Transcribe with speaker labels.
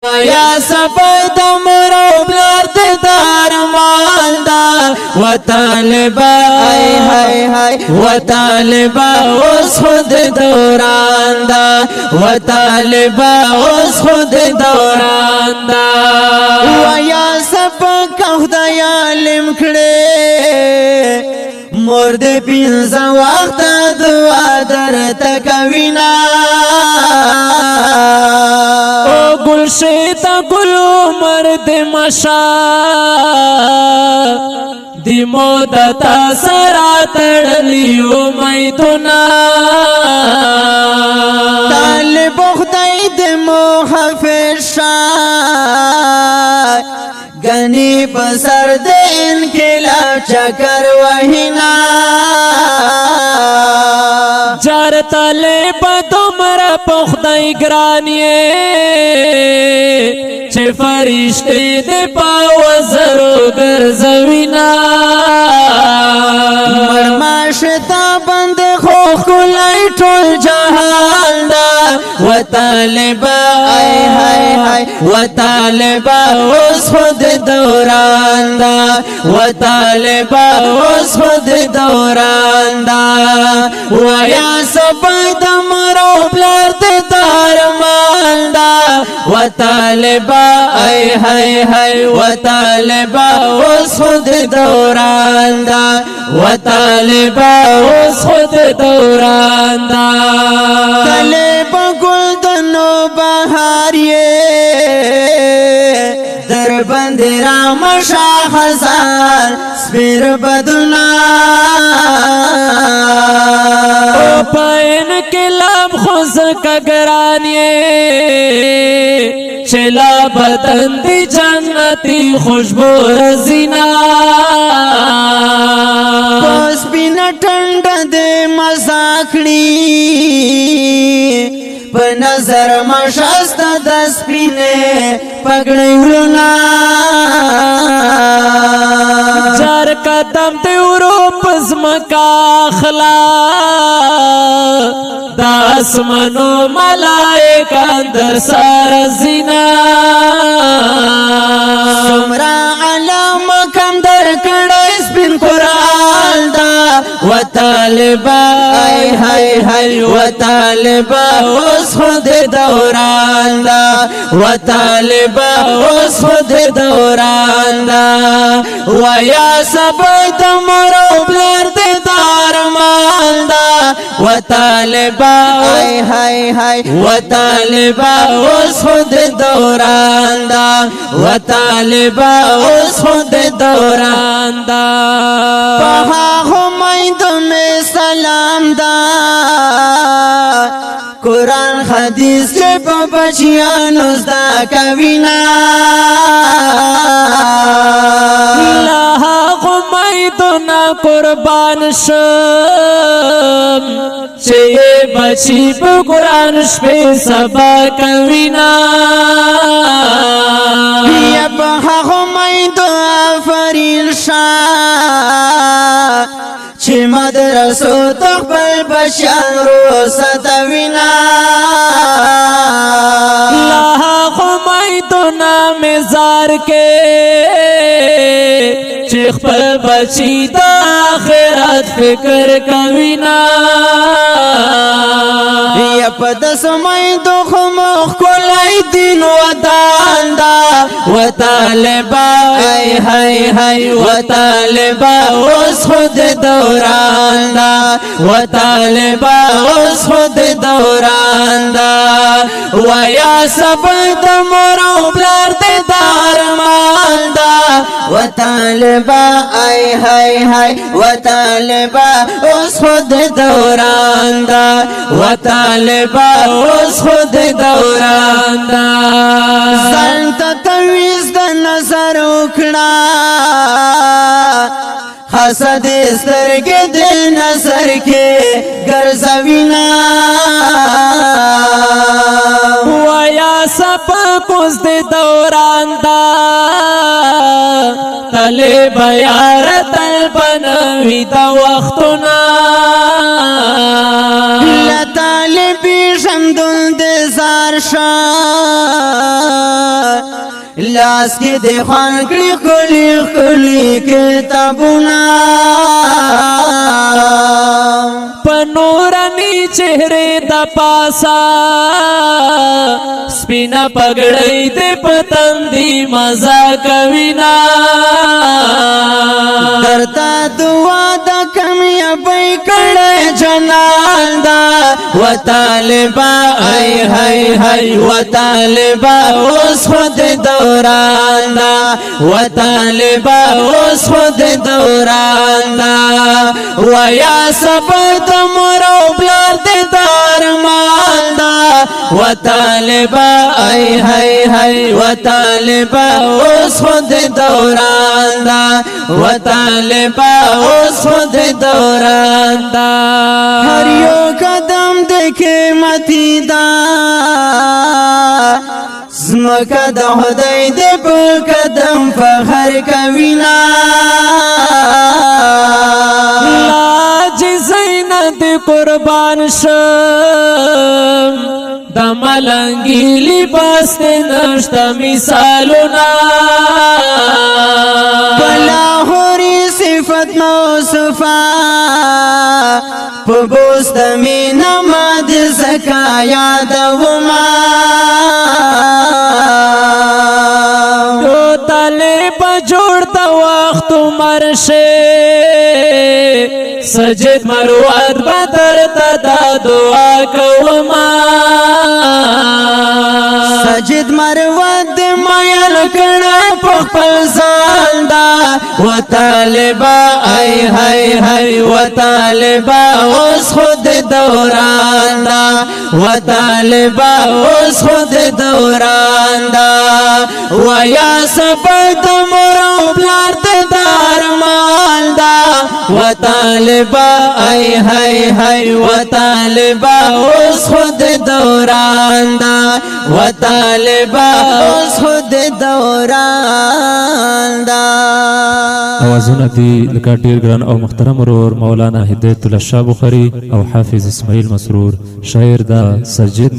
Speaker 1: یا سبد مرو بلار دار مالدا و طالبا و طالبا اس خود دوران دا و طالبا اس خود دوران دا و یا سبد خدای علم کړي مرد پینځه وخت دعا درته کوینا او گلشیط گل مرد مشا دی مودتا سرا تڑلیو میتونا طالب خدای دی محفظ شا گنی پسر دی انقلاب چکر وحینا جار طالب تمر پخدای گرانیے چه فرشتے دے پاوزرو گرزوینا مرماشتا بند خوخ کلائی ٹول جہان دا و طالبا و طالبا اس خود دوران دا و طالبا اس خود دوران دا و یا سبد مرو بلار دار مال دا و طالبا و طالبا اس خود دوران دا و طالبا اس خود دوران دا طالبا گل دنو بہاریے در بند رام شاہ خزان سپیر بدنا پین کلام خوز کگرانیے چلا بدن دی جنتی خوشبو رزینا پس بینا ٹھنڈ دے مزاکڑی پنظر مشست دس پینے پگڑی ورنا جار قدم تے ورو پزمکا خلا داس منو ملائک اندر سار زینا سمرا علام کم در کڑیس بن قرآن دا و طالبا و طالبا اس خود دوران دا و طالبا اس خود دوران دا و یا سبد مرو بلار دار مال دا و طالبا و طالبا اس خود دوران دا و طالبا اس خود دوران دا پہا حمید میں سلام دا قرآن حدیث کے بچیانو زدا کوینا لہا غمیدنا قربان شم چه بچی پا قرآن شپی سبا کوینا یا پا غمید آفرین شا چه مدرسو تقبل بشان رو ستوینا لہا غمیدنا مزار کے چیخ پر بچی دا آخرت فکر کوینا یا پدس میدو خمخ کلائی دین و دان دا و طالبا و طالبا اس خود دوران دا و طالبا اس خود دوران دا و یا سبد مرو بلار دار مال دا و طالبا و طالبا اس خود دوران دا و طالبا اس خود دوران دا سنت تویز دا نظر اکڑا حسد استرگی دل نظر کے گرزوینا ویا سپا کس دی دوران دا طالب یار طلبنوی دا وقتنا لطالبی شمدل دی زار شا
Speaker 2: لاس کې د خوان کړي خلی خلی کتابونه
Speaker 1: پنورانی چهره د پاسا سپینا پګړې د پتندې مزا کوینا
Speaker 2: درتا دعا د کامیابی کړه جنان دا و طالبا ای هاي هاي و طالبا اوس خود دوران دا و طالبا اوس خود دوران دا و یا صبر د مور او بلار د درمان دا و طالبا ای هاي هاي و طالبا اوس خود دوران دا و طالبا اوس خود دوران دا هر یو قدم د قیمتي دا زمکه د خدای د په قدم فخر کوینا
Speaker 1: لاج زینت قربان شم د ملنګي لباس نشته مثالونه
Speaker 2: بلاهوري صفت موصفه په بوست مینا ماد زکا یادوما
Speaker 1: تو طالب جوړ د وخت مرشه سجد مروت بدر تدا دعا کوما
Speaker 2: سجد مروت مایل کړه په خپل ځان دا و طالبا ای هاي هاي و طالبا اوس خود دوران دا و طالبا اوس خود دوران دا و یا صبر د مور او بلار د درمان دا و طالبا ای هاي هاي و طالبا اوس خود دوران دا و طالبا اوس خود دوران دا
Speaker 3: اوازونه دي لکه ډیر ګران او محترم ورور مولانا هدایت الله شاه بخاری او حافظ اسماعیل مسرور، شاعر دا سجید